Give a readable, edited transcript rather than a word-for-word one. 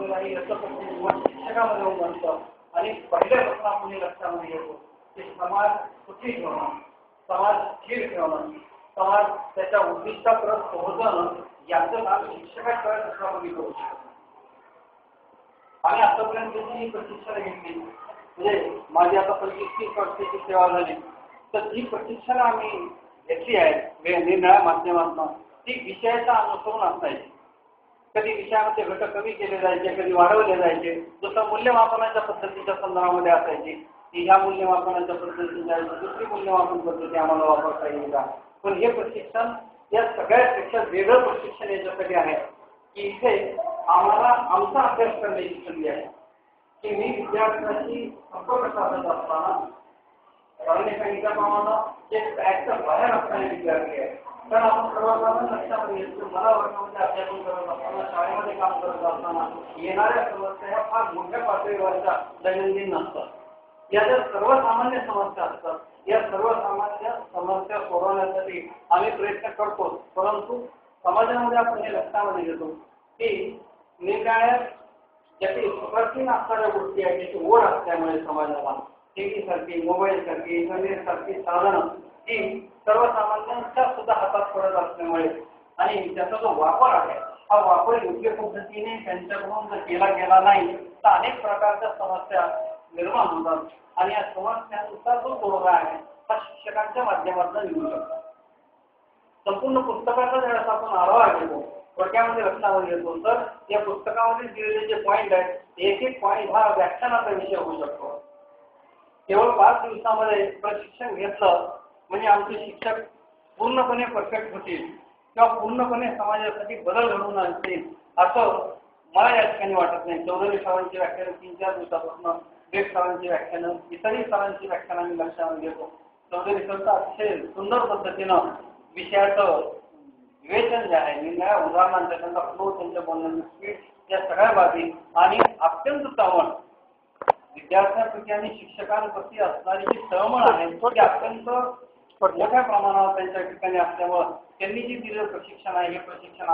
लक्षामध्ये नाही याचं प्रतिबिंब शिक्षकामध्ये होऊन बनतं आणि पहिल्यापासून आपण हे लक्षामध्ये घेतो की समाज सुखी ठेवणं, समाज स्थिर ठेवणं, समाज त्याच्या उद्दिष्टापर्यंत पोहोचवणं याचं काम शिक्षकाशिवाय दुसरा कोणी करू शकतो. आम्ही आतापर्यंत जी प्रशिक्षण घेतली म्हणजे माझी आता 25-30 वर्षाची सेवा झाली तर जी प्रशिक्षण आम्ही घेतली आहे निरनिराळ्या माध्यमातून ती विषयाचा अनुसरून असायची. कधी विषयामध्ये घटक कमी केले जायचे, कधी वाढवले जायचे, जसं मूल्यमापनाच्या पद्धतीच्या संदर्भामध्ये असायची की ह्या मूल्यमापनाच्या पद्धतीच्या दुसरी मूल्यमापन पद्धती आम्हाला वापरता येईल का. पण हे प्रशिक्षण या सगळ्यापेक्षा वेगळं प्रशिक्षण याच्यासाठी आहे की इथे आम्हाला आमचा अभ्यास करण्याची संधी आहे की मी विद्यार्थ्यांशी संपर्क साधत असताना सांगितल्याप्रमाणे जे बॅगच्या बाहेर असणारे विद्यार्थी आहे. कारण आपण सर्वसाधारण लक्षामध्ये घेतो मला वर्गामध्ये अध्यापन करत असताना शाळेमध्ये काम करत असताना येणाऱ्या समस्या ह्या फार मोठ्या पातळीवरच्या दैनंदिन नसतात. या ज्या सर्वसामान्य समस्या असतात या सर्वसामान्य समस्या सोडवण्यासाठी आम्ही प्रयत्न करतो. परंतु समाजामध्ये आपण हे लक्षामध्ये घेतो की निरनिराळ्या ज्याची सुखी असणाऱ्या गोष्टी आहेत त्याची ओढ असल्यामुळे समाजाला टीव्ही सारखी, मोबाईल सारखी, इंटरनेट सारखी साधनं ही सर्वसामान्यांच्या सुद्धा हातात पडत असल्यामुळे आणि त्याचा जो वापर आहे हा वापर योग्य पद्धतीने त्यांच्याकडून जर केला गेला नाही तर अनेक प्रकारच्या समस्या निर्माण होतात आणि या समस्यांचा जो तोडगा आहे हा शिक्षकांच्या माध्यमातून येऊ शकतो. संपूर्ण पुस्तकाचा ज्यावेळेस आपण आढावा घेतो थोडक्यामध्ये लक्षामध्ये घेतो तर या पुस्तकामध्ये दिलेले जे पॉईंट आहेत एक एक पॉईंट हा व्याख्यानाचा विषय होऊ शकतो. केवळ 5 दिवसामध्ये प्रशिक्षण घेतलं म्हणजे आमचे शिक्षक पूर्णपणे परफेक्ट होतील किंवा पूर्णपणे समाजासाठी बदल घडवून आणतील असं मला या ठिकाणी वाटत नाही. चौधरी सरांची व्याख्यानं 3-4 दिवसापासून बेग सरांची व्याख्यानं इतरही सरांची व्याख्यानं आम्ही लक्षामध्ये घेतो. चौधरी सरचं अतिशय सुंदर पद्धतीनं विषयाचं विवेचन जे आहे निरनिराळ्या उदाहरणांचा त्यांचा फ्लो त्यांच्या बोलण्याची स्पीड या सगळ्या बाबी आणि अत्यंत तळमळ विद्यार्थ्यांप्रती आणि शिक्षकांप्रती असणारी जी तळमळ आहे ती अत्यंत मोठ्या प्रमाणावर त्यांच्या ठिकाणी असल्यामुळं त्यांनी जे दिलेलं प्रशिक्षण आहे हे प्रशिक्षण